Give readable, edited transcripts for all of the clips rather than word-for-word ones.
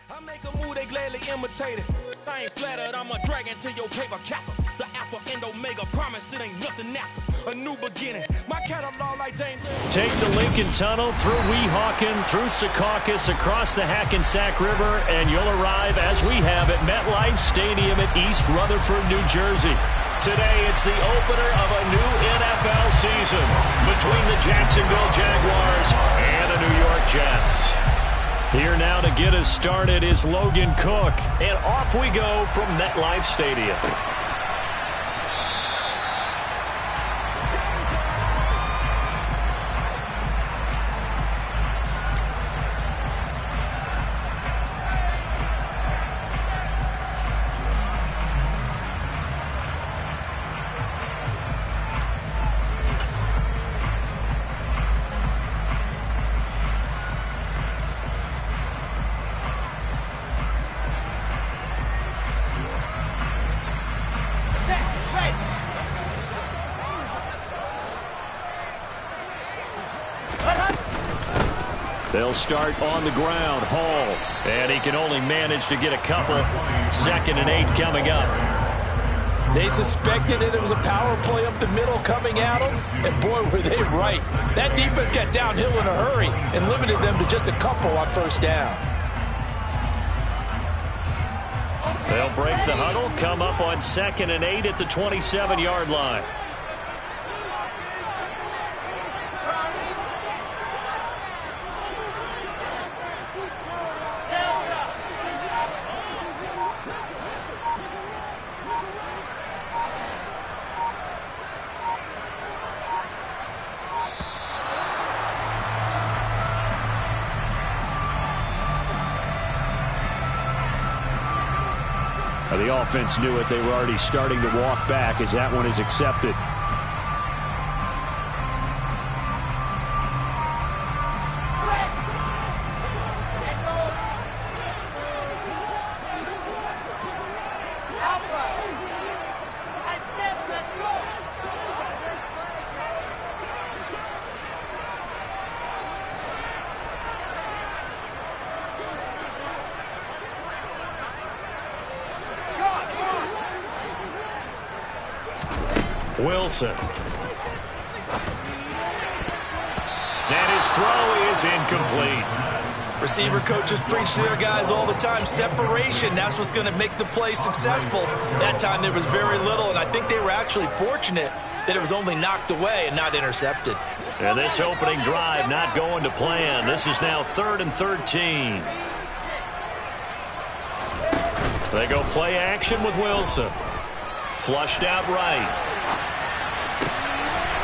I make a move, they gladly imitate it. I ain't flattered, I'm a dragon to your paper castle. The Alpha and Omega, promise it ain't nothing after. A new beginning, my catalog like James. Take the Lincoln Tunnel through Weehawken, through Secaucus, across the Hackensack River, and you'll arrive, as we have, at MetLife Stadium at East Rutherford, New Jersey. Today, it's the opener of a new NFL season between the Jacksonville Jaguars and the New York Jets. Here now to get us started is Logan Cook, and off we go from MetLife Stadium. They'll start on the ground. Hall. And he can only manage to get a couple. 2nd and 8 coming up. They suspected that it was a power play up the middle coming at them. And boy, were they right. That defense got downhill in a hurry and limited them to just a couple on first down. They'll break the huddle. Come up on 2nd and 8 at the 27-yard line. The offense knew it. They were already starting to walk back as that one is accepted. Wilson. And his throw is incomplete. Receiver coaches preach to their guys all the time. Separation, that's what's going to make the play successful. That time there was very little, and I think they were actually fortunate that it was only knocked away and not intercepted. And this opening drive not going to plan. This is now 3rd and 13. They go play action with Wilson. Flushed out right.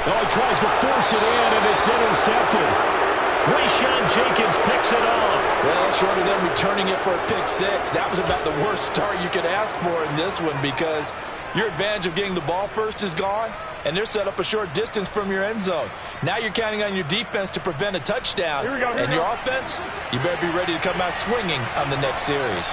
Oh, he tries to force it in, and it's intercepted. Rayshawn Jenkins picks it off. Well, short of them returning it for a pick six, that was about the worst start you could ask for in this one because your advantage of getting the ball first is gone, and they're set up a short distance from your end zone. Now you're counting on your defense to prevent a touchdown, and your offense, you better be ready to come out swinging on the next series.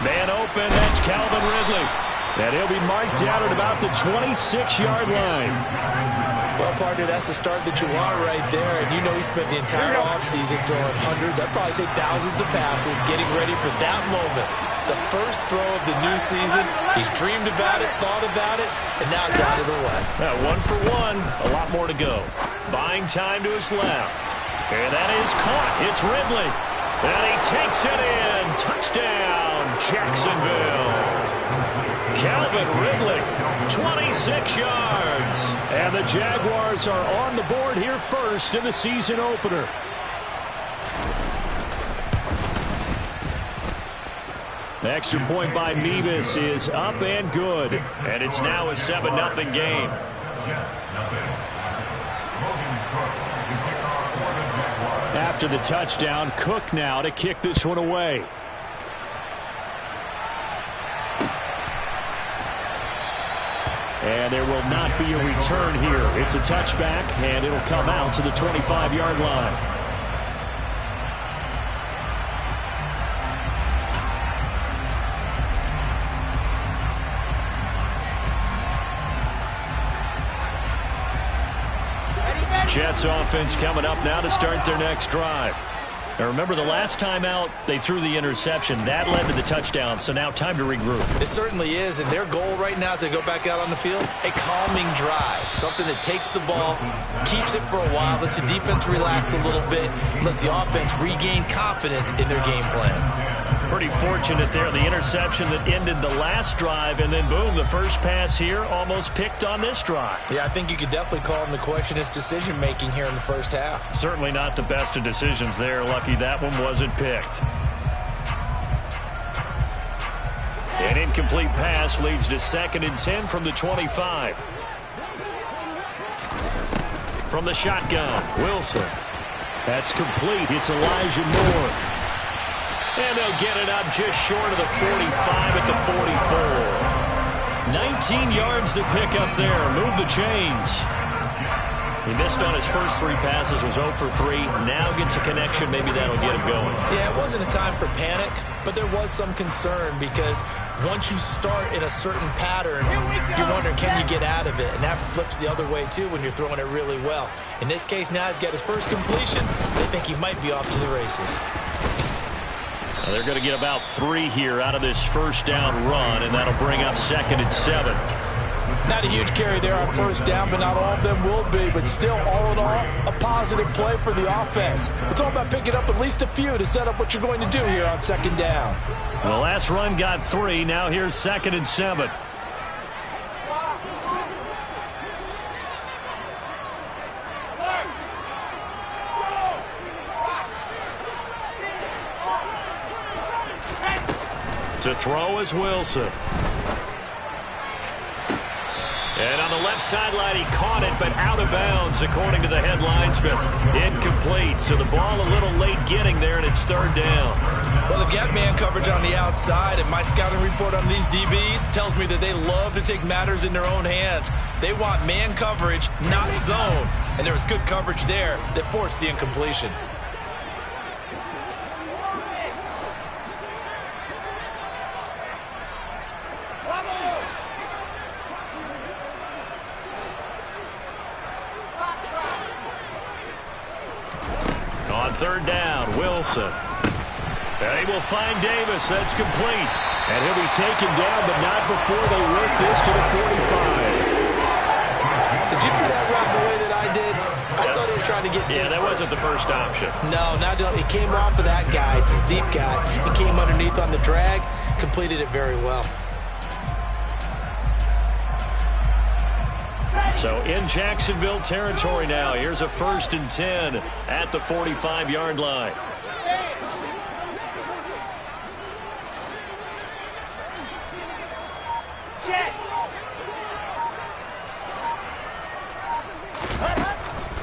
Man open, that's Calvin Ridley. And he'll be marked down at about the 26-yard line. Well, partner, that's the start that you want right there. And you know he spent the entire offseason throwing hundreds, I'd probably say thousands of passes, getting ready for that moment. The first throw of the new season. He's dreamed about it, thought about it, and now it's out of the way. 1 for 1, a lot more to go. Buying time to his left. And that is caught. It's Ridley. And he takes it in. Touchdown, Jacksonville. Calvin Ridley, 26 yards. And the Jaguars are on the board here first in the season opener. Extra point by Mevis is up and good. And it's now a 7-0 game. After the touchdown, Cook now to kick this one away. And there will not be a return here. It's a touchback, and it'll come out to the 25-yard line. Jets offense coming up now to start their next drive. Now remember, the last time out, they threw the interception. That led to the touchdown, so now time to regroup. It certainly is, and their goal right now as they go back out on the field, a calming drive. Something that takes the ball, keeps it for a while, lets the defense relax a little bit, lets the offense regain confidence in their game plan. Pretty fortunate there, the interception that ended the last drive, and then boom, the first pass here almost picked on this drive. Yeah, I think you could definitely call him to question his decision-making here in the first half. Certainly not the best of decisions there. Lucky that one wasn't picked. An incomplete pass leads to 2nd and 10 from the 25. From the shotgun, Wilson. That's complete. It's Elijah Moore. And they'll get it up just short of the 45 at the 44. 19 yards to pick up there. Move the chains. He missed on his first 3 passes, was 0 for 3. Now gets a connection. Maybe that'll get him going. Yeah, it wasn't a time for panic, but there was some concern because once you start in a certain pattern, you're wondering, can you get out of it? And that flips the other way, too, when you're throwing it really well. In this case, now he's got his first completion. They think he might be off to the races. Well, they're going to get about 3 here out of this first down run, and that'll bring up 2nd and 7. Not a huge carry there on first down, but not all of them will be. But still, all in all, a positive play for the offense. It's all about picking up at least a few to set up what you're going to do here on 2nd down. The last run got 3. Now here's 2nd and 7. To throw is Wilson. And on the left sideline, he caught it, but out of bounds, according to the head linesman. Incomplete. So the ball a little late getting there, and it's 3rd down. Well, they've got man coverage on the outside, and my scouting report on these DBs tells me that they love to take matters in their own hands. They want man coverage, not zone. And there was good coverage there that forced the incompletion. On 3rd down, Wilson. And he will find Davis. That's complete. And he'll be taken down, but not before they work this to the 45. Did you see that route the way that I did? I thought he was trying to get deep. Yeah, that wasn't the first option. No, it came off of that guy, the deep guy. He came underneath on the drag, completed it very well. So in Jacksonville territory now. Here's a 1st and 10 at the 45-yard line.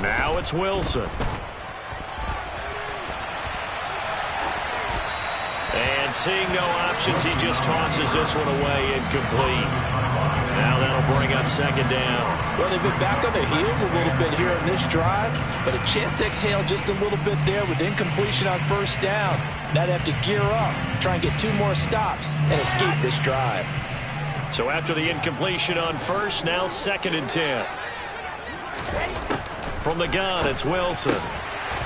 Now it's Wilson. And seeing no options, he just tosses this one away, incomplete. Now that'll bring up 2nd down. Well, they've been back on their heels a little bit here in this drive, but a chance to exhale just a little bit there with incompletion on first down. Now they have to gear up, try and get 2 more stops, and escape this drive. So after the incompletion on first, now 2nd and 10. From the gun, it's Wilson.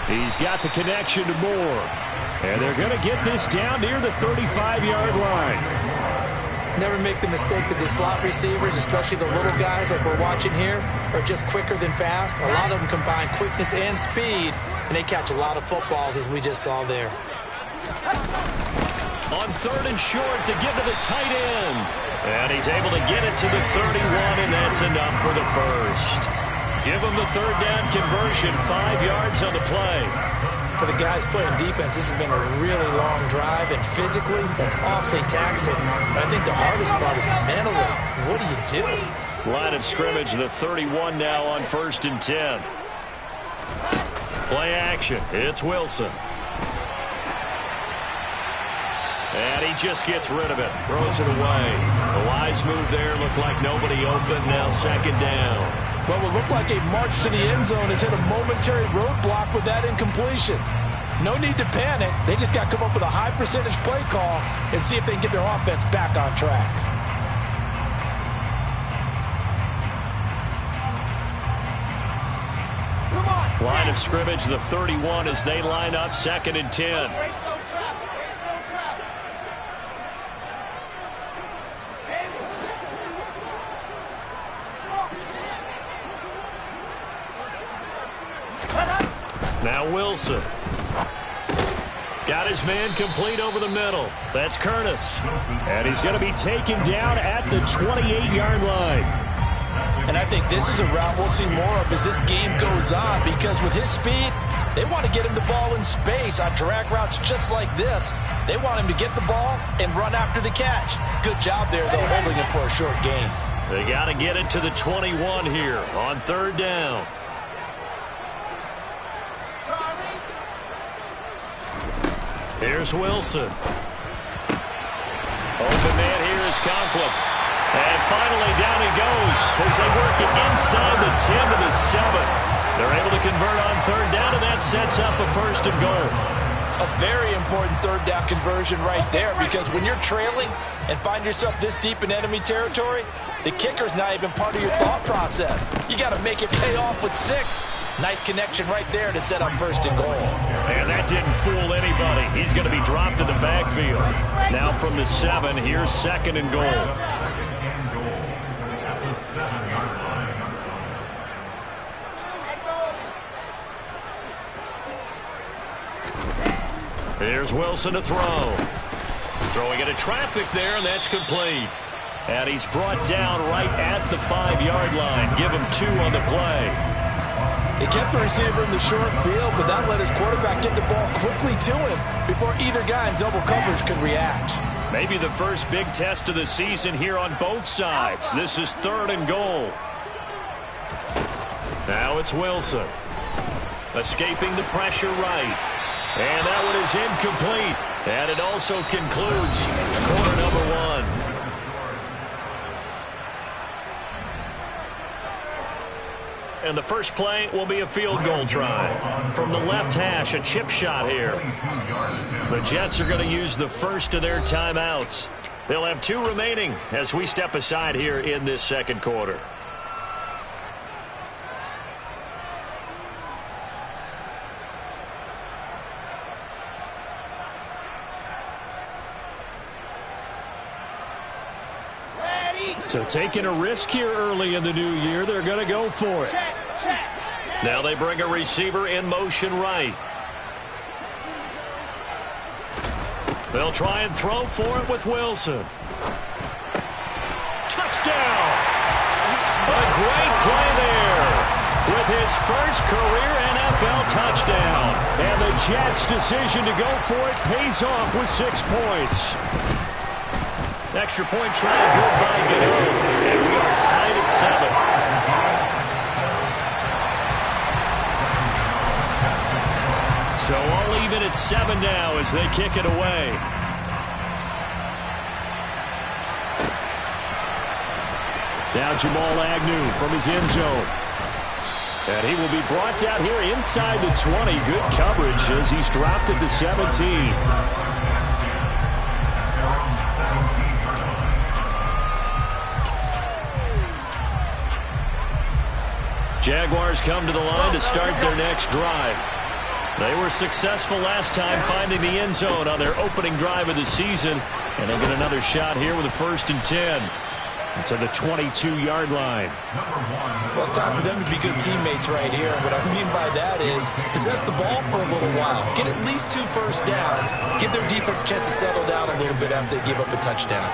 He's got the connection to Moore. And they're going to get this down near the 35-yard line. Never make the mistake that the slot receivers, especially the little guys like we're watching here, are just quicker than fast. A lot of them combine quickness and speed, and they catch a lot of footballs, as we just saw there. On 3rd and short to get to the tight end. And he's able to get it to the 31, and that's enough for the first. Give him the 3rd down conversion, 5 yards on the play. For the guys playing defense, this has been a really long drive, and physically, that's awfully taxing. But I think the hardest part is mentally. What do you do? Line of scrimmage, the 31 now on 1st and 10. Play action. It's Wilson. And he just gets rid of it. Throws it away. A wise move there. Looked like nobody open. Now 2nd down. But what looked like a march to the end zone has hit a momentary roadblock with that incompletion. No need to panic. They just got to come up with a high percentage play call and see if they can get their offense back on track. Come on. Line of scrimmage, the 31 as they line up 2nd and 10. Now Wilson. Got his man complete over the middle. That's Curtis. And he's going to be taken down at the 28-yard line. And I think this is a route we'll see more of as this game goes on, because with his speed, they want to get him the ball in space on drag routes just like this. They want him to get the ball and run after the catch. Good job there, though, holding it for a short gain. They got to get it to the 21 here on 3rd down. Here's Wilson. Open man here is Conklin. And finally down he goes as they work it inside the 10 to the 7. They're able to convert on 3rd down, and that sets up a 1st and goal. A very important 3rd down conversion right there, because when you're trailing and find yourself this deep in enemy territory, the kicker's not even part of your thought process. You got to make it pay off with 6. Nice connection right there to set up 1st and goal. And that didn't fool anybody. He's going to be dropped in the backfield. Now from the 7, here's 2nd and goal. Here's Wilson to throw. Throwing into traffic there, and that's complete. And he's brought down right at the 5-yard line. Give him 2 on the play. He kept the receiver in the short field, but that let his quarterback get the ball quickly to him before either guy in double coverage could react. Maybe the first big test of the season here on both sides. This is 3rd and goal. Now it's Wilson. Escaping the pressure right. And that one is incomplete. And it also concludes quarter number 1. And the first play will be a field goal try. From the left hash, a chip shot here. The Jets are going to use the first of their timeouts. They'll have 2 remaining as we step aside here in this 2nd quarter. So taking a risk here early in the new year, they're going to go for it. Now they bring a receiver in motion right. They'll try and throw for it with Wilson. Touchdown! A great play there with his first career NFL touchdown. And the Jets' decision to go for it pays off with 6 points. Extra point try good by Gano. And we are tied at 7. So all even at 7 now as they kick it away. Now Jamal Agnew from his end zone. And he will be brought down here inside the 20. Good coverage as he's dropped at the 17. Jaguars come to the line to start their next drive. They were successful last time finding the end zone on their opening drive of the season. And they'll get another shot here with a 1st and 10. To the 22-yard line. Well, it's time for them to be good teammates right here. What I mean by that is possess the ball for a little while. Get at least 2 first downs. Give their defense a chance to settle down a little bit after they give up a touchdown.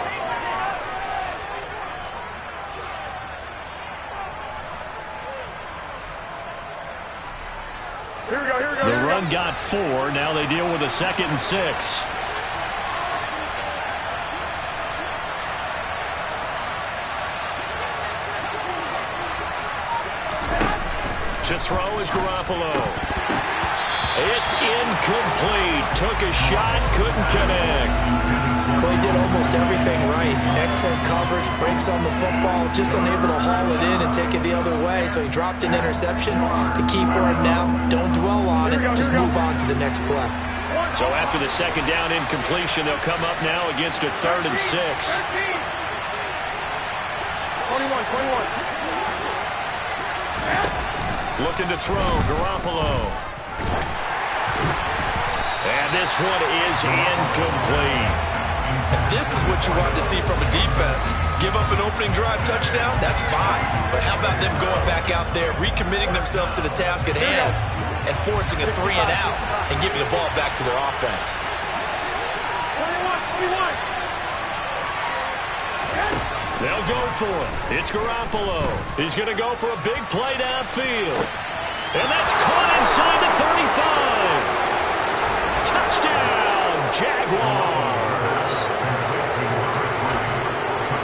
The run got 4. Now they deal with a 2nd and 6. To throw is Garoppolo. It's incomplete. Took a shot, couldn't connect. Well, he did almost everything right. Excellent coverage, breaks on the football, just unable to haul it in and take it the other way. So he dropped an interception. The key for him now, don't dwell on it. Just move on to the next play. So after the 2nd down incompletion, they'll come up now against a 3rd and 6. 21. Looking to throw, Garoppolo. And this one is incomplete. And this is what you want to see from a defense. Give up an opening drive touchdown, that's fine. But how about them going back out there, recommitting themselves to the task at hand, and forcing a 3 and out and giving the ball back to their offense. They'll go for it. It's Garoppolo. He's going to go for a big play downfield. And that's caught inside the 35. Touchdown, Jaguars.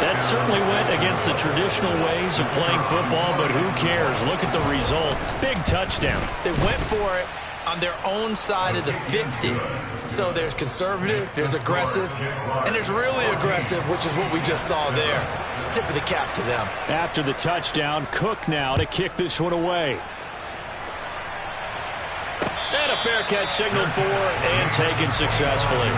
That certainly went against the traditional ways of playing football, but who cares? Look at the result. Big touchdown. They went for it on their own side of the 50. So there's conservative, there's aggressive, and there's really aggressive, which is what we just saw there. Tip of the cap to them. After the touchdown, Cook now to kick this one away. And a fair catch signaled for and taken successfully.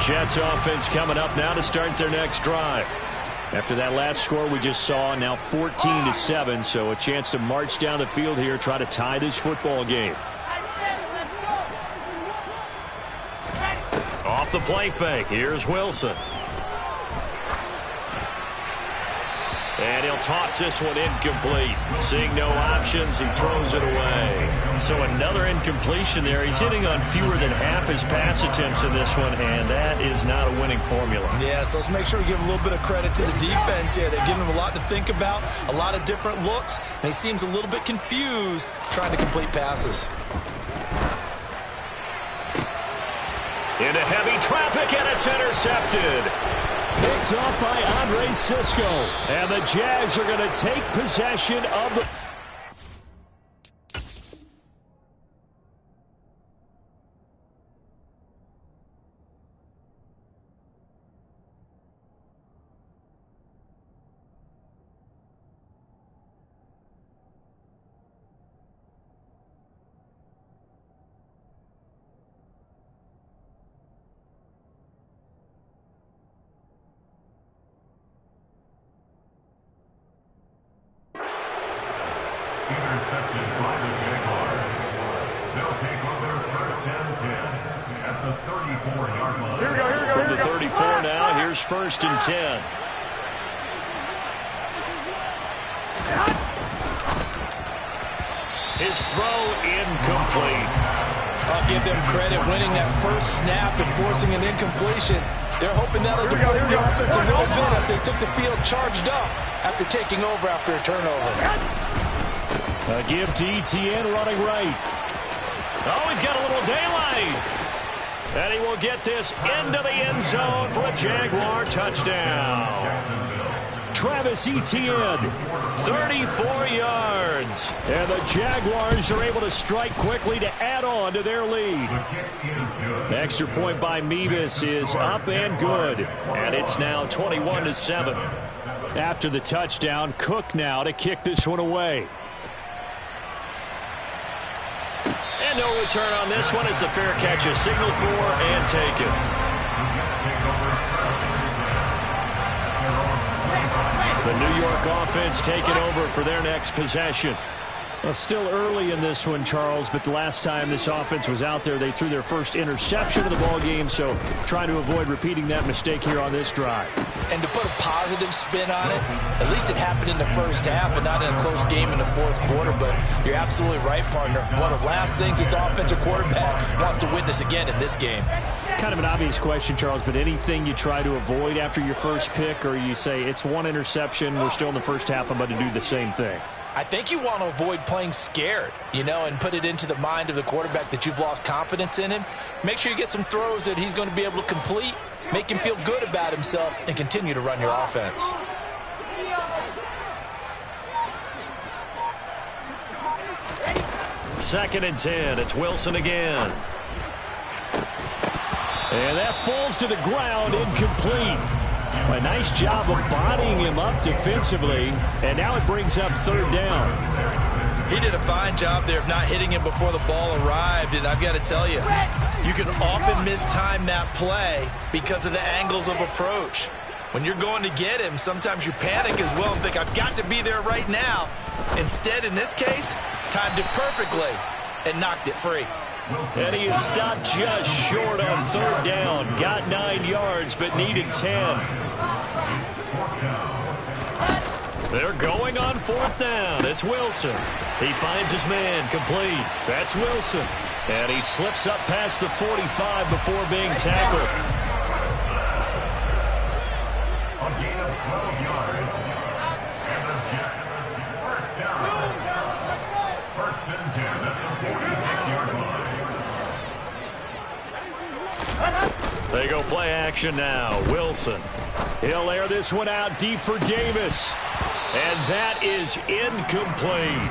Jets offense coming up now to start their next drive. After that last score we just saw, now 14-7, so a chance to march down the field here, try to tie this football game. Off the play fake, here's Wilson. And he'll toss this one incomplete. Seeing no options, he throws it away. So another incompletion there. He's hitting on fewer than half his pass attempts in this one, and that is not a winning formula. Yeah, so let's make sure we give a little bit of credit to the defense here. They're giving him a lot to think about, a lot of different looks, and he seems a little bit confused trying to complete passes. Into heavy traffic, and it's intercepted. Picked off by Andre Cisco. And the Jags are going to take possession of the... Intercepted by the Jaguars. They'll take over first and 10 at the 34-yard line. From the 34 now, here's first and 10. His throw incomplete. I'll give them credit winning that first snap and forcing an incompletion. They're hoping that'll deflate the offense a little bit if they took the field charged up after taking over after a turnover. A give to Etienne running right. Oh, he's got a little daylight. And he will get this into the end zone for a Jaguar touchdown. Travis Etienne, 34 yards. And the Jaguars are able to strike quickly to add on to their lead. Extra point by Mevis is up and good. And it's now 21-7. After the touchdown, Cook now to kick this one away. And no return on this one as the fair catch is signaled for and taken. The New York offense taking over for their next possession. Well, still early in this one, Charles, but the last time this offense was out there, they threw their first interception of the ball game, so trying to avoid repeating that mistake here on this drive. And to put a positive spin on it, at least it happened in the first half and not in a close game in the fourth quarter, but you're absolutely right, partner. One of the last things this offensive quarterback wants to witness again in this game. Kind of an obvious question, Charles, but anything you try to avoid after your first pick, or you say it's one interception, we're still in the first half, I'm about to do the same thing? I think you want to avoid playing scared, and put it into the mind of the quarterback that you've lost confidence in him. Make sure you get some throws that he's going to be able to complete, make him feel good about himself, and continue to run your offense. Second and 10, it's Wilson again. And that falls to the ground, incomplete. A nice job of bodying him up defensively, and now it brings up third down. He did a fine job there of not hitting him before the ball arrived, and I've got to tell you, you can often mistime that play because of the angles of approach. When you're going to get him, sometimes you panic as well and think, I've got to be there right now. Instead, in this case, timed it perfectly and knocked it free. And he is stopped just short on third down. Got 9 yards, but needed 10. They're going on fourth down. It's Wilson. He finds his man, complete. That's Wilson. And he slips up past the 45 before being tackled. A gain of 12 yards. And the Jets, first down. First and 10 at the 46-yard line. They go play action now. Wilson. He'll air this one out deep for Davis. And that is incomplete.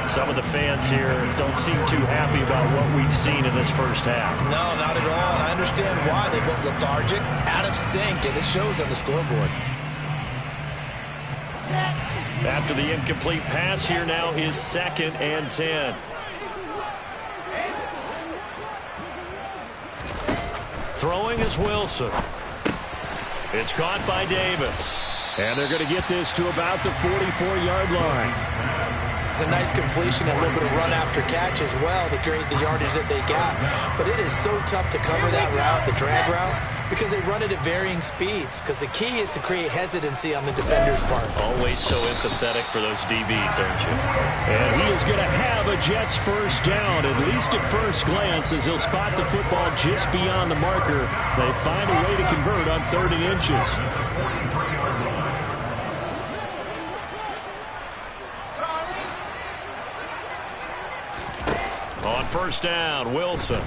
Some of the fans here don't seem too happy about what we've seen in this first half. No, not at all. And I understand why. They look lethargic, out of sync, and it shows on the scoreboard. After the incomplete pass, here now is 2nd and 10. Throwing is Wilson. It's caught by Davis. And they're going to get this to about the 44-yard line. It's a nice completion, a little bit of run after catch as well to create the yardage that they got. But it is so tough to cover that route, the drag route, because they run it at varying speeds. Because the key is to create hesitancy on the defender's part. Always so empathetic for those DBs, aren't you? And he is going to have a Jets first down, at least at first glance, as he'll spot the football just beyond the marker. They find a way to convert on 3rd and inches. On first down, Wilson.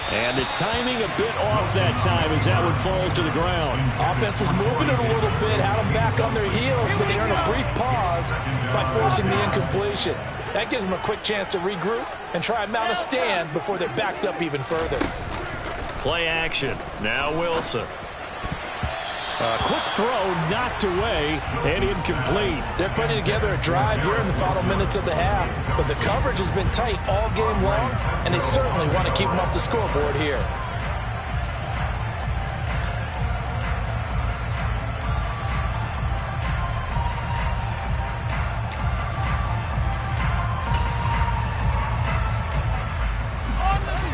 And the timing a bit off that time as that one falls to the ground. Offense was moving it a little bit, had them back on their heels, but they earned a brief pause by forcing the incompletion. That gives them a quick chance to regroup and try and mount a stand before they're backed up even further. Play action. Now Wilson. A quick throw knocked away and incomplete. They're putting together a drive here in the final minutes of the half, but the coverage has been tight all game long, and they certainly want to keep them off the scoreboard here.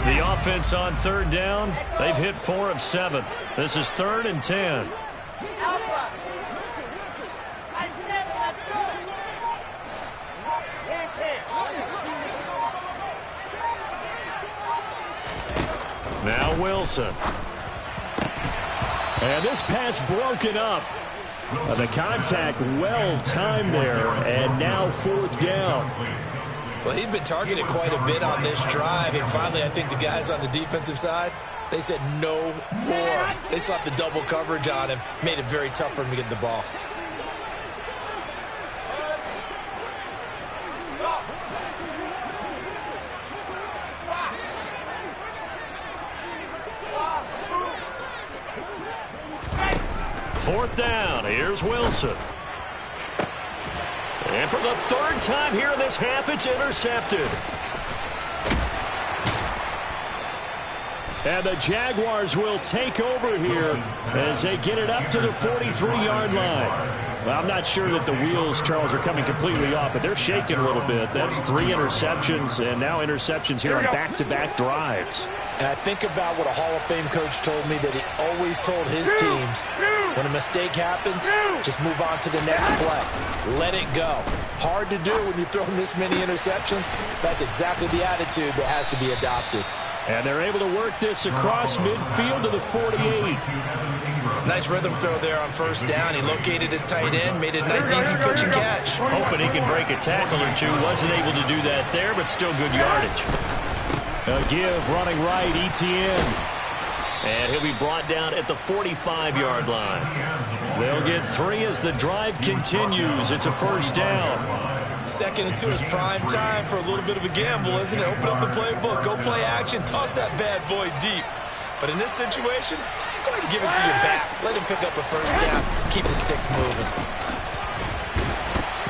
The offense on 3rd down, they've hit 4 of 7. This is 3rd and 10. Now Wilson. And this pass broken up. The contact well timed there, and now 4th down. Well, he'd been targeted quite a bit on this drive, and finally I think the guys on the defensive side, they said no more. They slapped the double coverage on him, made it very tough for him to get the ball. Fourth down, here's Wilson. And for the 3rd time here in this half, it's intercepted. And the Jaguars will take over here as they get it up to the 43-yard line. Well, I'm not sure that the wheels, Charles, are coming completely off, but they're shaking a little bit. That's 3 interceptions, and now interceptions here on back-to-back drives. And I think about what a Hall of Fame coach told me, that he always told his teams, when a mistake happens, just move on to the next play. Let it go. Hard to do when you've thrown this many interceptions. That's exactly the attitude that has to be adopted. And they're able to work this across midfield to the 48. Nice rhythm throw there on first down. He located his tight end, made a nice easy pitch and catch. Hoping he can break a tackle or two. Wasn't able to do that there, but still good yardage. A give running right, Etienne. And he'll be brought down at the 45-yard line. They'll get 3 as the drive continues. It's a first down. 2nd and 2 is prime time for a little bit of a gamble, isn't it? Open up the playbook, go play action, toss that bad boy deep. But in this situation, go ahead and give it to your back. Let him pick up a first down. Keep the sticks moving.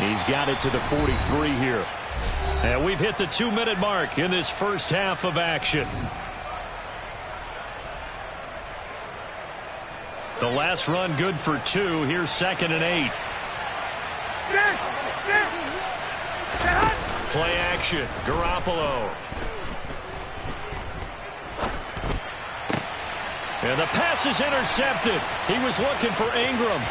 He's got it to the 43 here. And we've hit the 2-minute mark in this first half of action. The last run good for 2. Here's 2nd and 8. Play action. Garoppolo. And the pass is intercepted. He was looking for Ingram.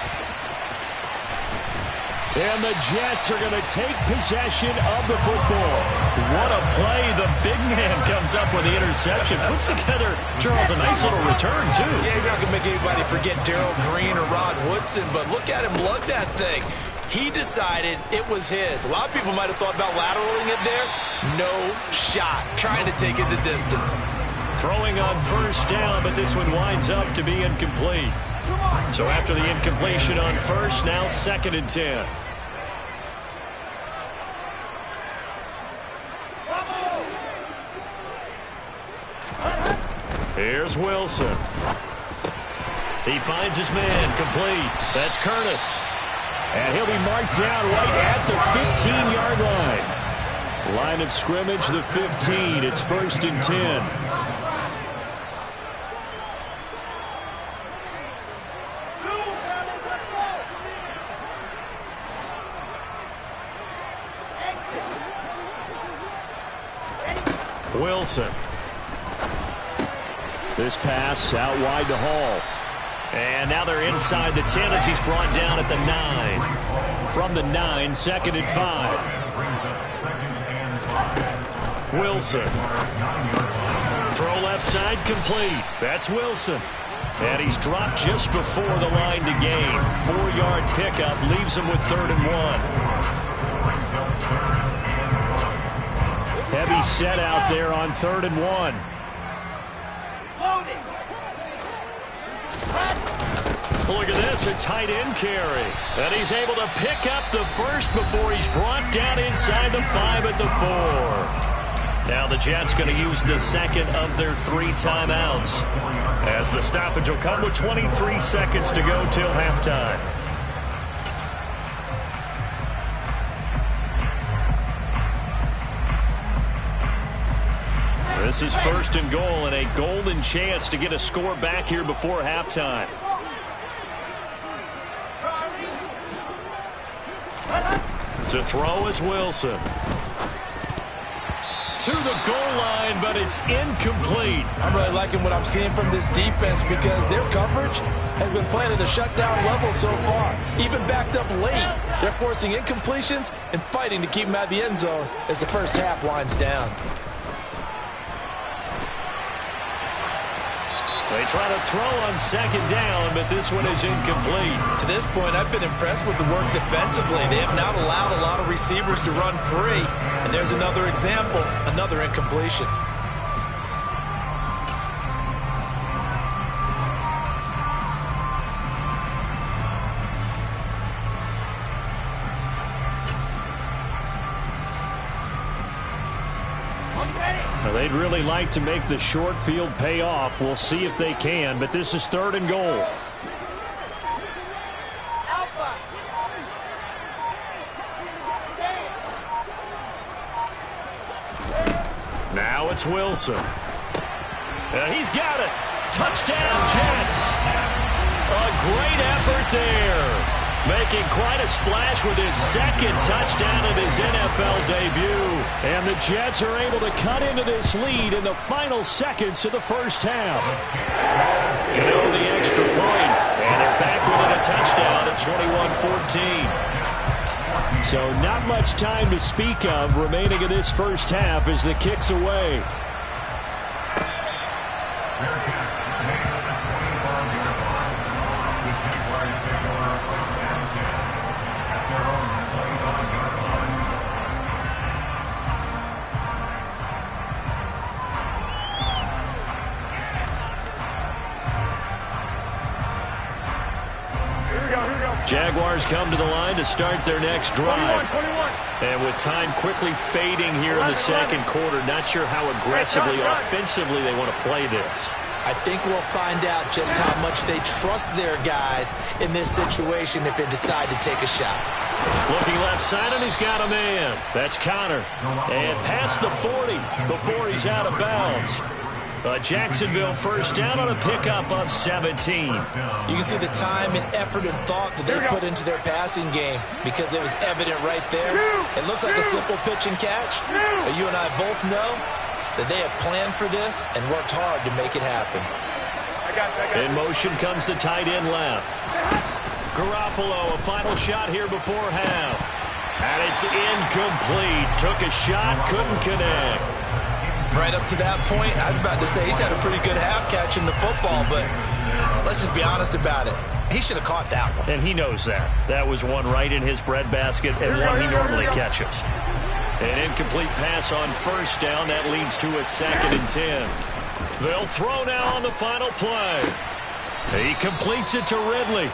And the Jets are going to take possession of the football. What a play. The big man comes up with the interception. Puts together, Charles, a nice little return, too. Yeah, he's not going to make anybody forget Darrell Green or Rod Woodson, but look at him lug that thing. He decided it was his. A lot of people might have thought about lateraling it there. No shot. Trying to take it the distance. Throwing on first down, but this one winds up to be incomplete. So after the incompletion on first, now 2nd and 10. Here's Wilson. He finds his man, complete. That's Curtis. And he'll be marked down right at the 15-yard line. Line of scrimmage, the 15. It's 1st and 10. Wilson. This pass out wide to Hall. And now they're inside the 10 as he's brought down at the 9. From the 9, 2nd and 5. Wilson. Throw left side, complete. That's Wilson. And he's dropped just before the line to gain. 4-yard pickup leaves him with 3rd and 1. Heavy set out there on 3rd and 1. Look at this, a tight end carry. And he's able to pick up the first before he's brought down inside the 5 at the 4. Now the Jets going to use the 2nd of their 3 timeouts, as the stoppage will come with 23 seconds to go till halftime. This is 1st and goal, and a golden chance to get a score back here before halftime. To throw is Wilson. To the goal line, but it's incomplete. I'm really liking what I'm seeing from this defense because their coverage has been playing at a shutdown level so far. Even backed up late, they're forcing incompletions and fighting to keep them out of the end zone as the first half winds down. They try to throw on 2nd down, but this one is incomplete. To this point, I've been impressed with the work defensively. They have not allowed a lot of receivers to run free. And there's another example, another incompletion. They'd really like to make the short field pay off. We'll see if they can, but this is 3rd and goal. Now it's Wilson. And he's got it. Touchdown, Jets. A great effort there. Making quite a splash with his 2nd touchdown of his NFL debut. And the Jets are able to cut into this lead in the final seconds of the first half. Go the extra point, and they're back within a touchdown at 21-14. So not much time to speak of remaining in this first half as the kick's away. Jaguars come to the line to start their next drive. 21. And with time quickly fading here in the second quarter, not sure how aggressively, offensively they want to play this. I think we'll find out just how much they trust their guys in this situation if they decide to take a shot. Looking left side, and he's got a man. That's Connor. And past the 40 before he's out of bounds. Jacksonville first down on a pickup of 17. You can see the time and effort and thought that they put into their passing game because it was evident right there. It looks like a simple pitch and catch, but you and I both know that they have planned for this and worked hard to make it happen. In motion comes the tight end left. Garoppolo, a final shot here before half. And it's incomplete. Took a shot, couldn't connect. Right up to that point, I was about to say he's had a pretty good half catching the football, but let's just be honest about it. He should have caught that one. And he knows that. That was one right in his breadbasket and one he normally catches. An incomplete pass on first down. That leads to a 2nd and 10. They'll throw now on the final play. He completes it to Ridley.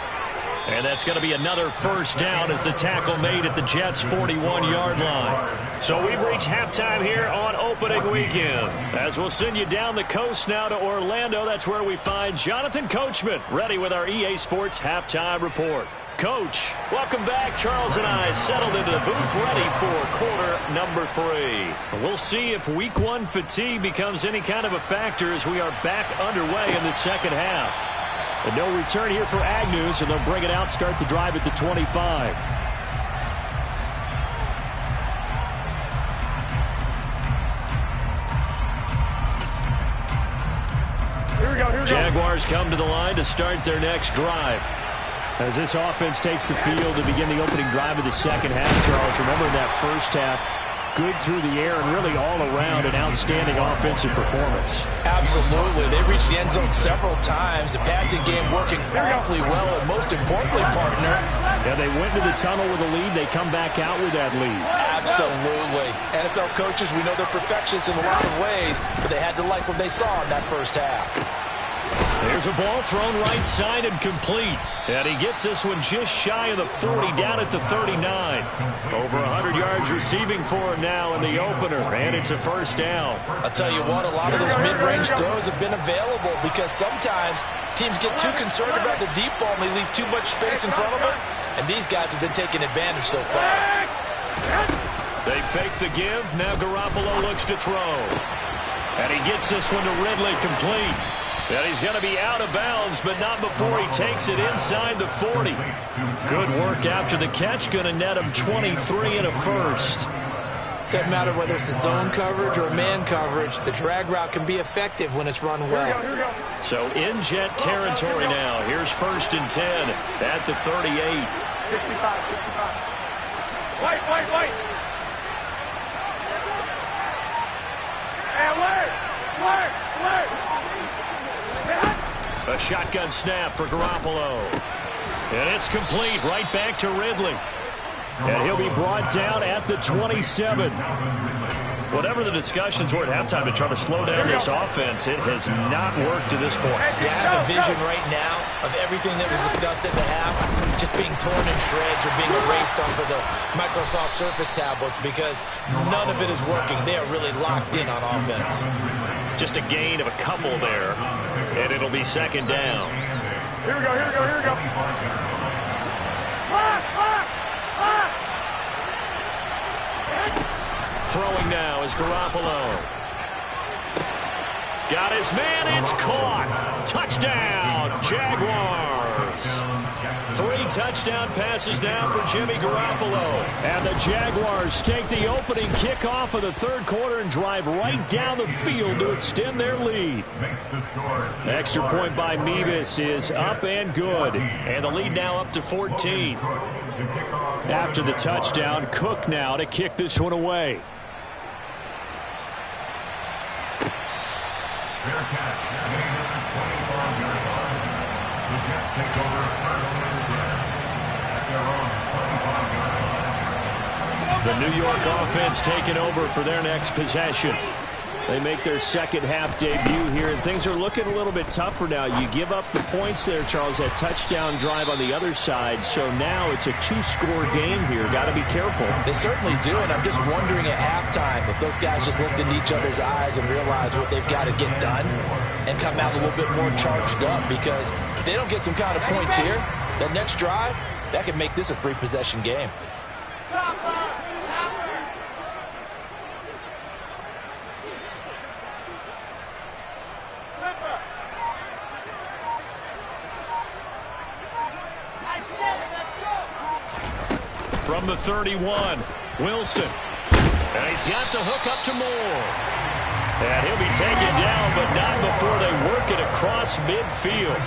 And that's going to be another first down as the tackle made at the Jets' 41-yard line. So we've reached halftime here on opening weekend. As we'll send you down the coast now to Orlando, that's where we find Jonathan Coachman ready with our EA Sports halftime report. Coach, welcome back. Charles and I settled into the booth ready for quarter number 3. We'll see if week 1 fatigue becomes any kind of a factor as we are back underway in the second half. And no return here for Agnew, so they'll bring it out, start the drive at the 25. Here we go. Jaguars come to the line to start their next drive. As this offense takes the field to begin the opening drive of the second half, Charles, remember in that first half, good through the air and really all around an outstanding offensive performance. Absolutely. They reached the end zone several times. The passing game working awfully well, and most importantly, partner. Yeah, they went to the tunnel with a lead. They come back out with that lead. Absolutely. NFL coaches, we know they're perfectionists in a lot of ways, but they had to like what they saw in that first half. There's a ball thrown right side and complete. And he gets this one just shy of the 40, down at the 39. Over 100 yards receiving for him now in the opener, and it's a first down. I'll tell you what, a lot of those mid-range throws have been available because sometimes teams get too concerned about the deep ball and they leave too much space in front of them, and these guys have been taking advantage so far. They fake the give. Now Garoppolo looks to throw. And he gets this one to Ridley, complete. And he's going to be out of bounds, but not before he takes it inside the 40. Good work after the catch. Going to net him 23 and a first. Doesn't matter whether it's a zone coverage or man coverage. The drag route can be effective when it's run well. So in jet territory now. Here's 1st and 10 at the 38. 65. Wait. And alert. A shotgun snap for Garoppolo. And it's complete right back to Ridley. And he'll be brought down at the 27. Whatever the discussions were at halftime to try to slow down this offense, it has not worked to this point. Yeah, I have a vision right now of everything that was discussed at the half just being torn in shreds or being erased off of the Microsoft Surface tablets because none of it is working. They are really locked in on offense. Just a gain of a couple there, and it'll be 2nd down. Here we go. Throwing now is Garoppolo. Got his man, it's caught. Touchdown, Jaguars. 3 touchdown passes now for Jimmy Garoppolo. And the Jaguars take the opening kickoff of the 3rd quarter and drive right down the field to extend their lead. Extra point by Mevis is up and good. And the lead now up to 14. After the touchdown, Cook now to kick this one away. Fair catch. The Jets take over 1st and 10 at their own 25 yard line. The New York offense taking over for their next possession. They make their second half debut here, and things are looking a little bit tougher now. You give up the points there, Charles, that touchdown drive on the other side. So now it's a 2-score game here. Got to be careful. They certainly do, and I'm just wondering at halftime if those guys just looked into each other's eyes and realized what they've got to get done. and come out a little bit more charged up, because if they don't get some kind of points here, that next drive, that could make this a 3-possession game. From the 31, Wilson. And he's got the hook up to Moore. And he'll be taken down, but not before they work it across midfield.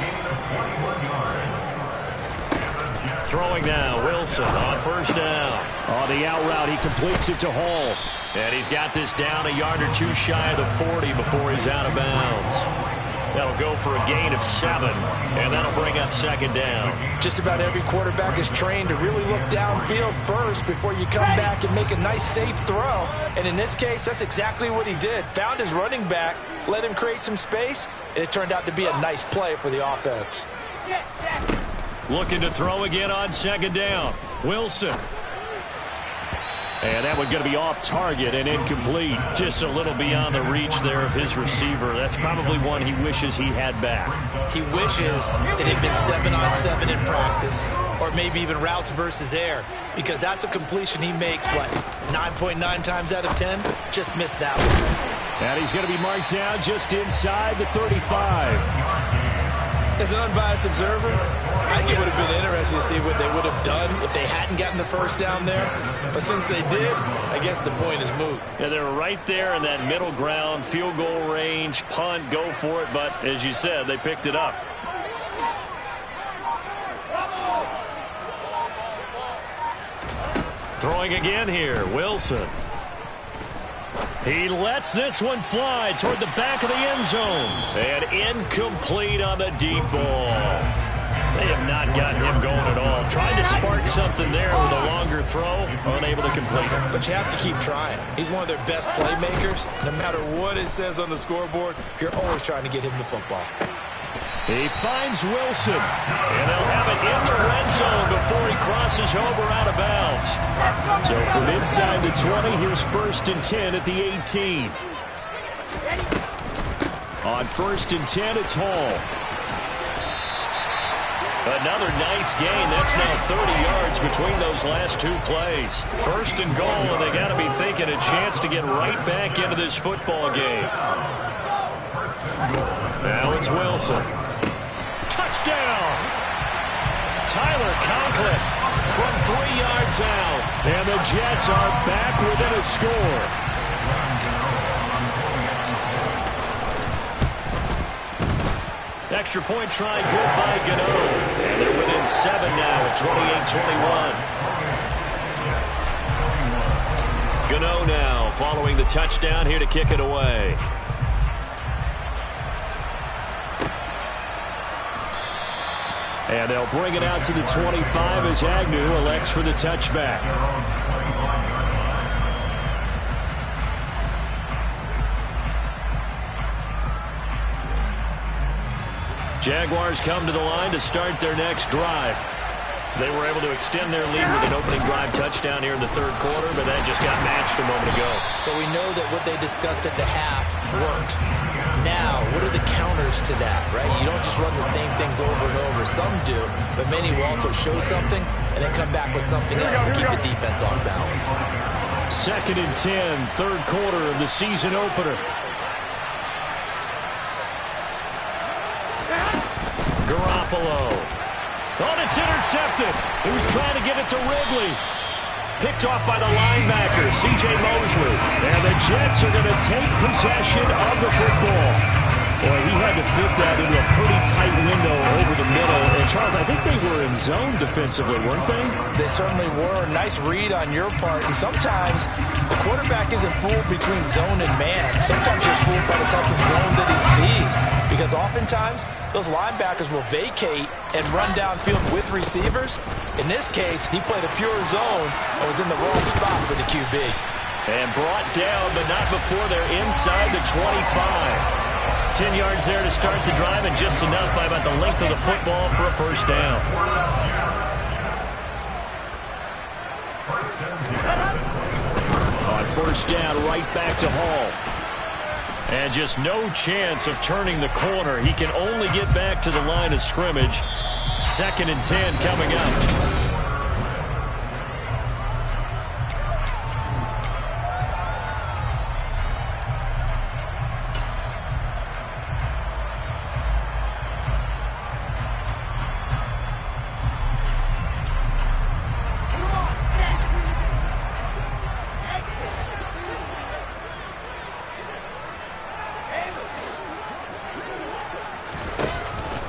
Throwing now, Wilson on first down. On the out route, he completes it to Hall. And he's got this down a yard or two shy of the 40 before he's out of bounds. That'll go for a gain of 7, and that'll bring up second down. Just about every quarterback is trained to really look downfield first before you come back and make a nice, safe throw. And in this case, that's exactly what he did. Found his running back, let him create some space, and it turned out to be a nice play for the offense. Looking to throw again on second down. Wilson. And that one going to be off target and incomplete. Just a little beyond the reach there of his receiver. That's probably one he wishes he had back. He wishes it had been 7-on-7 in practice, or maybe even routes versus air, because that's a completion he makes, what, 9.9 times out of 10? Just missed that one. And he's going to be marked down just inside the 35. As an unbiased observer, I think it would have been interesting to see what they would have done if they hadn't gotten the first down there. But since they did, I guess the point is moot. Yeah, they were right there in that middle ground, field goal range, punt, go for it. But as you said, they picked it up. Throwing again here, Wilson. He lets this one fly toward the back of the end zone. And incomplete on the deep ball. They have not gotten him going at all. Trying to spark something there with a longer throw, unable to complete it. But you have to keep trying. He's one of their best playmakers. No matter what it says on the scoreboard, you're always trying to get him the football. He finds Wilson, and they'll have it in the red zone before he crosses over out of bounds. So from inside the 20, here's 1st and 10 at the 18. On 1st and 10, it's Hall. Another nice gain. That's now 30 yards between those last two plays. 1st and goal, and they got to be thinking a chance to get right back into this football game. Now it's Wilson. Touchdown! Tyler Conklin from 3 yards out. And the Jets are back within a score. Extra point try good by Gano. And they're within 7 now at 28-21. Gano now following the touchdown here to kick it away. And they'll bring it out to the 25 as Agnew elects for the touchback. Jaguars come to the line to start their next drive. They were able to extend their lead with an opening drive touchdown here in the 3rd quarter, but that just got matched a moment ago. So we know that what they discussed at the half worked. Now, what are the counters to that, right? You don't just run the same things over and over. Some do, but many will also show something and then come back with something else to keep the defense off balance. 2nd and 10, 3rd quarter of the season opener. Garoppolo. Oh, it's intercepted. He was trying to get it to Ridley. Picked off by the linebacker, C.J. Mosley. And the Jets are going to take possession of the football. Boy, he had to fit that into a pretty tight window over the middle. And, Charles, I think they were in zone defensively, weren't they? They certainly were. Nice read on your part. And sometimes the quarterback isn't fooled between zone and man. Sometimes you're fooled by the type of zone that he sees. Because oftentimes, those linebackers will vacate and run downfield with receivers. In this case, he played a pure zone and was in the wrong spot for the QB. And brought down, but not before they're inside the 25. 10 yards there to start the drive, and just enough by about the length of the football for a first down. On first down, right back to Hall. And just no chance of turning the corner. He can only get back to the line of scrimmage. 2nd and 10 coming up.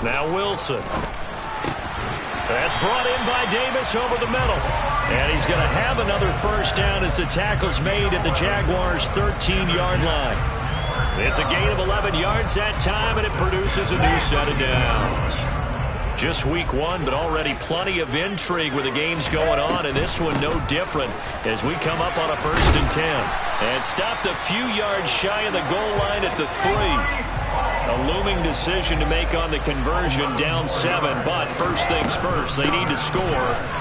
Now Wilson. That's brought in by Davis over the middle. And he's going to have another first down as the tackle's made at the Jaguars' 13-yard line. It's a gain of 11 yards that time, and it produces a new set of downs. Just week 1, but already plenty of intrigue with the games going on, and this one no different as we come up on a 1st and 10. And stopped a few yards shy of the goal line at the 3. A looming decision to make on the conversion, down 7, but first things first, they need to score.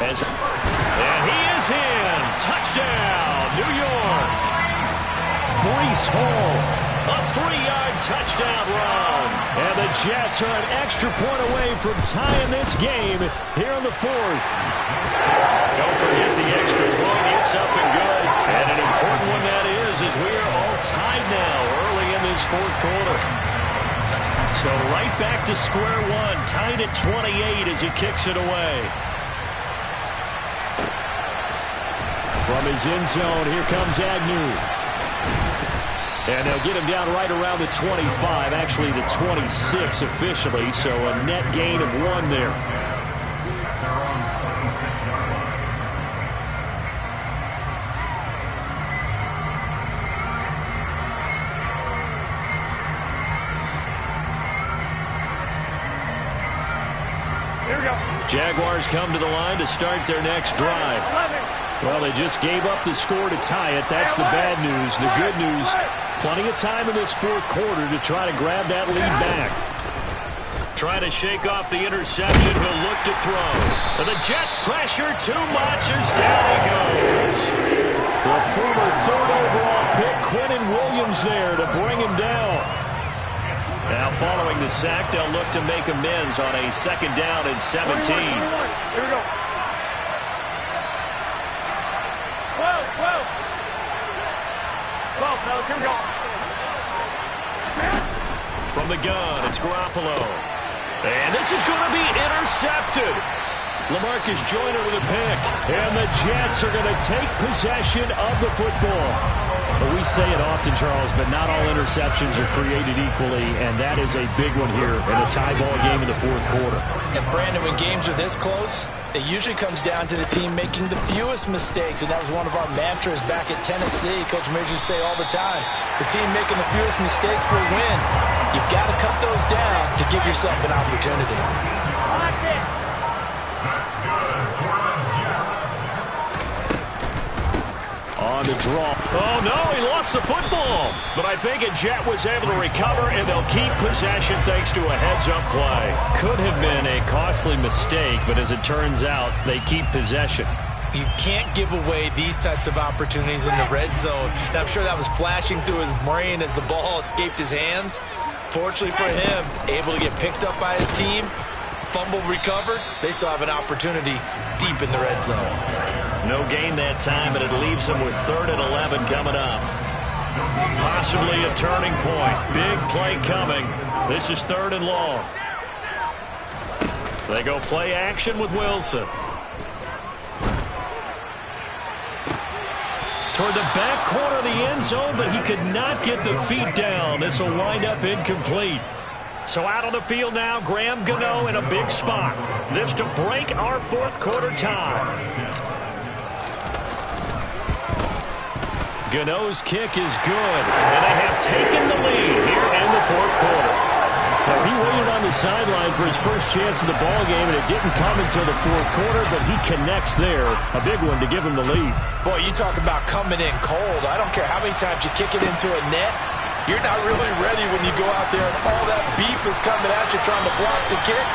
And he is in! Touchdown, New York! Breece Hall, a 3-yard touchdown run. And the Jets are an extra point away from tying this game here in the 4th. Don't forget the extra point, it's up and good. And an important one that is, as we are all tied now early in this 4th quarter. So right back to square one, tied at 28 as he kicks it away. From his end zone, here comes Agnew. And they'll get him down right around the 25, actually the 26 officially, so a net gain of 1 there. Jaguars come to the line to start their next drive. Well, they just gave up the score to tie it. That's the bad news. The good news, plenty of time in this 4th quarter to try to grab that lead back. Trying to shake off the interception. He'll look to throw. But the Jets pressure too much as down he goes. The former 3rd overall pick, Quentin Williams, there to bring him down. Now following the sack, they'll look to make amends on a 2nd down and 17. Here we go. 12. Here we go. From the gun, it's Garoppolo. And this is going to be intercepted. LaMarcus Joyner with a pick. And the Jets are going to take possession of the football. But we say it often, Charles, but not all interceptions are created equally, and that is a big one here in a tie ball game in the 4th quarter. And Brandon, when games are this close, it usually comes down to the team making the fewest mistakes, and that was one of our mantras back at Tennessee. Coach Major used to say all the time, the team making the fewest mistakes will win. You've got to cut those down to give yourself an opportunity. On the draw. Oh, no, he lost the football. But I think a Jet was able to recover, and they'll keep possession thanks to a heads-up play. Could have been a costly mistake, but as it turns out, they keep possession. You can't give away these types of opportunities in the red zone. And I'm sure that was flashing through his brain as the ball escaped his hands. Fortunately for him, able to get picked up by his team, fumble recovered, they still have an opportunity deep in the red zone. No gain that time, and it leaves them with 3rd and 11 coming up. Possibly a turning point. Big play coming. This is 3rd and long. They go play action with Wilson. Toward the back corner of the end zone, but he could not get the feet down. This will wind up incomplete. So out on the field now, Graham Gano in a big spot. This to break our 4th quarter tie. Gano's kick is good, and they have taken the lead here in the 4th quarter. So he waited on the sideline for his first chance of the ball game, and it didn't come until the 4th quarter, but he connects there. A big one to give him the lead. Boy, you talk about coming in cold. I don't care how many times you kick it into a net. You're not really ready when you go out there and all that beef is coming at you trying to block the kick.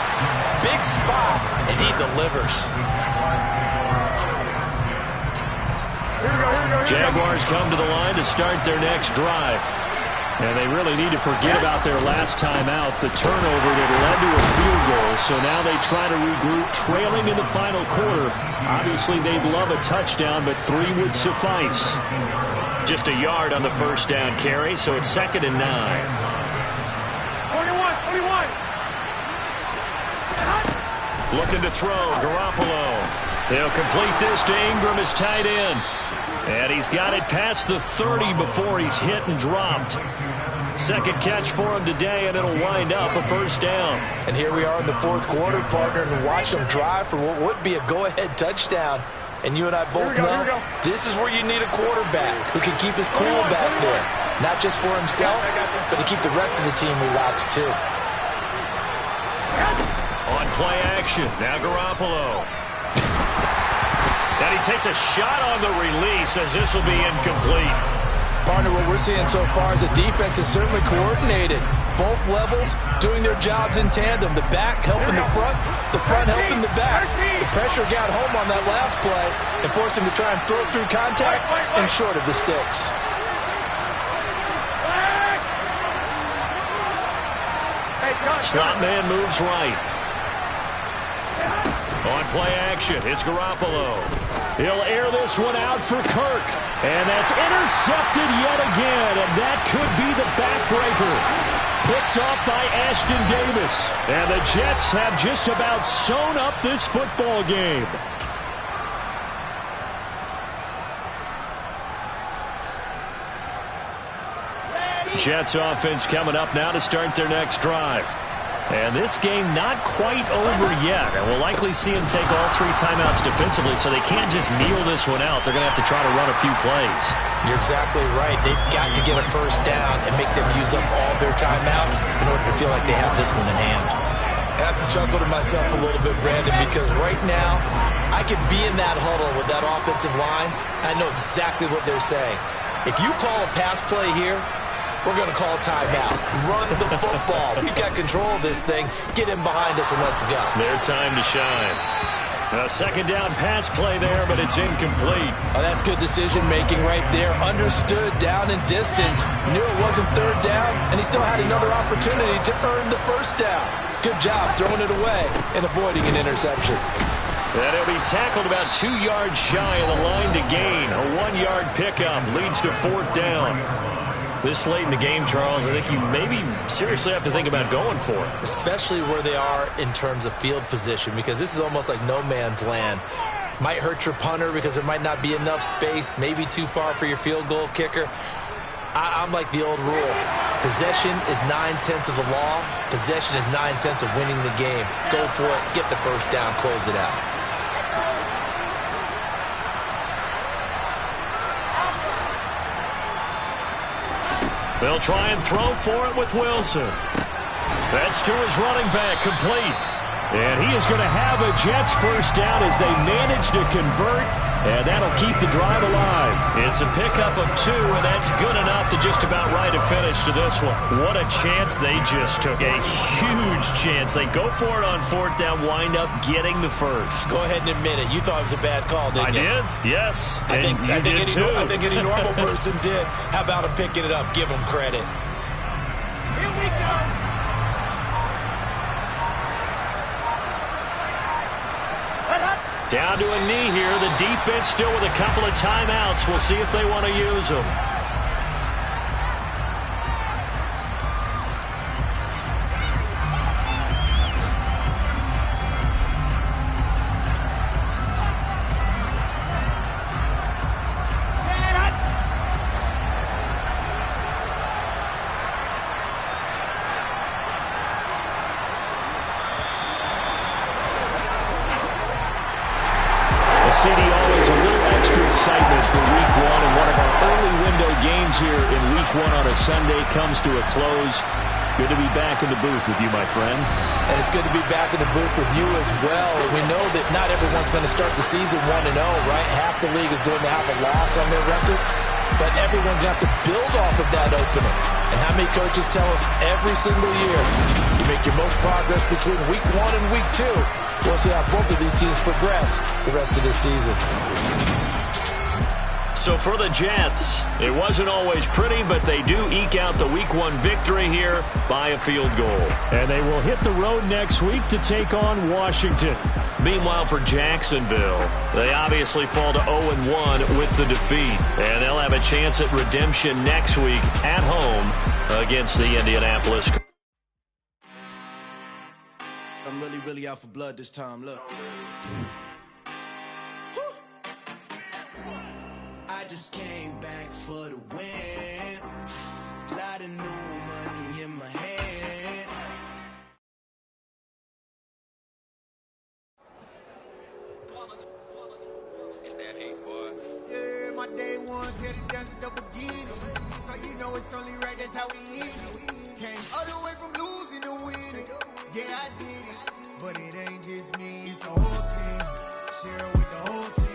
Big spot, and he delivers. Here we go. Jaguars come to the line to start their next drive. And they really need to forget about their last time out, the turnover that led to a field goal. So now they try to regroup, trailing in the final quarter. Obviously, they'd love a touchdown, but 3 would suffice. Just a yard on the first down carry, so it's 2nd and 9. 21. Looking to throw, Garoppolo. They'll complete this to Ingram as tight end. And he's got it past the 30 before he's hit and dropped. Second catch for him today, and it'll wind up a first down. And here we are in the 4th quarter, partner, and watch them drive for what would be a go-ahead touchdown. And you and I both know this is where you need a quarterback who can keep his cool back there. Not just for himself, but to keep the rest of the team relaxed, too. On play action, now Garoppolo. And he takes a shot on the release as this will be incomplete. Partner, what we're seeing so far is the defense is certainly coordinated. Both levels doing their jobs in tandem. The back helping the front helping the back. The pressure got home on that last play and forced him to try and throw through contact and short of the sticks. Slot man moves right. On play action, it's Garoppolo. He'll air this one out for Kirk. And that's intercepted yet again. And that could be the backbreaker. Picked off by Ashton Davis. And the Jets have just about sewn up this football game. Jets offense coming up now to start their next drive. And this game not quite over yet. And we'll likely see them take all 3 timeouts defensively, so they can't just kneel this one out. They're going to have to try to run a few plays. You're exactly right. They've got to get a first down and make them use up all their timeouts in order to feel like they have this one in hand. I have to chuckle to myself a little bit, Brandon, because right now I could be in that huddle with that offensive line. I know exactly what they're saying. If you call a pass play here, we're going to call timeout. Run the football. We've got control of this thing. Get him behind us and let's go. Their time to shine. A second down pass play there, but it's incomplete. Oh, that's good decision-making right there. Understood down and distance. Knew it wasn't third down, and he still had another opportunity to earn the first down. Good job throwing it away and avoiding an interception. And he'll be tackled about 2 yards shy of the line to gain. A 1-yard pickup leads to 4th down. This late in the game, Charles, I think you maybe seriously have to think about going for it. Especially where they are in terms of field position, because this is almost like no man's land. Might hurt your punter because there might not be enough space, maybe too far for your field goal kicker. I'm like the old rule. Possession is 9/10 of the law. Possession is 9/10 of winning the game. Go for it, get the first down, close it out. They'll try and throw for it with Wilson. That's to his running back, complete. And he is going to have a Jets first down as they manage to convert, and that'll keep the drive alive. It's a pickup of 2, and that's good enough to just about write a finish to this one. What a chance they just took, a huge chance. They go for it on 4th down, wind up getting the first. Go ahead and admit it. You thought it was a bad call, didn't you? I did, yes. I think any normal person did. How about him picking it up? Give him credit. Here we go. Down to a knee here. The defense still with a couple of timeouts. We'll see if they want to use them. Sunday comes to a close. Good to be back in the booth with you, my friend. And it's good to be back in the booth with you as well. We know that not everyone's going to start the season 1-0, right? Half the league is going to have a loss on their record. But everyone's got to build off of that opener. And how many coaches tell us every single year, you make your most progress between week 1 and week 2. We'll see how both of these teams progress the rest of this season. So for the Jets, it wasn't always pretty, but they do eke out the Week 1 victory here by a field goal. And they will hit the road next week to take on Washington. Meanwhile, for Jacksonville, they obviously fall to 0-1 with the defeat. And they'll have a chance at redemption next week at home against the Indianapolis. I'm really out for blood this time, look. I just came back for the win. Lot of new money in my hand. It's that hate, boy. Yeah, my day ones here to dance at the beginning. So you know it's only right, that's how we eat. Came all the way from losing to winning. Yeah, I did it. But it ain't just me, it's the whole team. Share it with the whole team.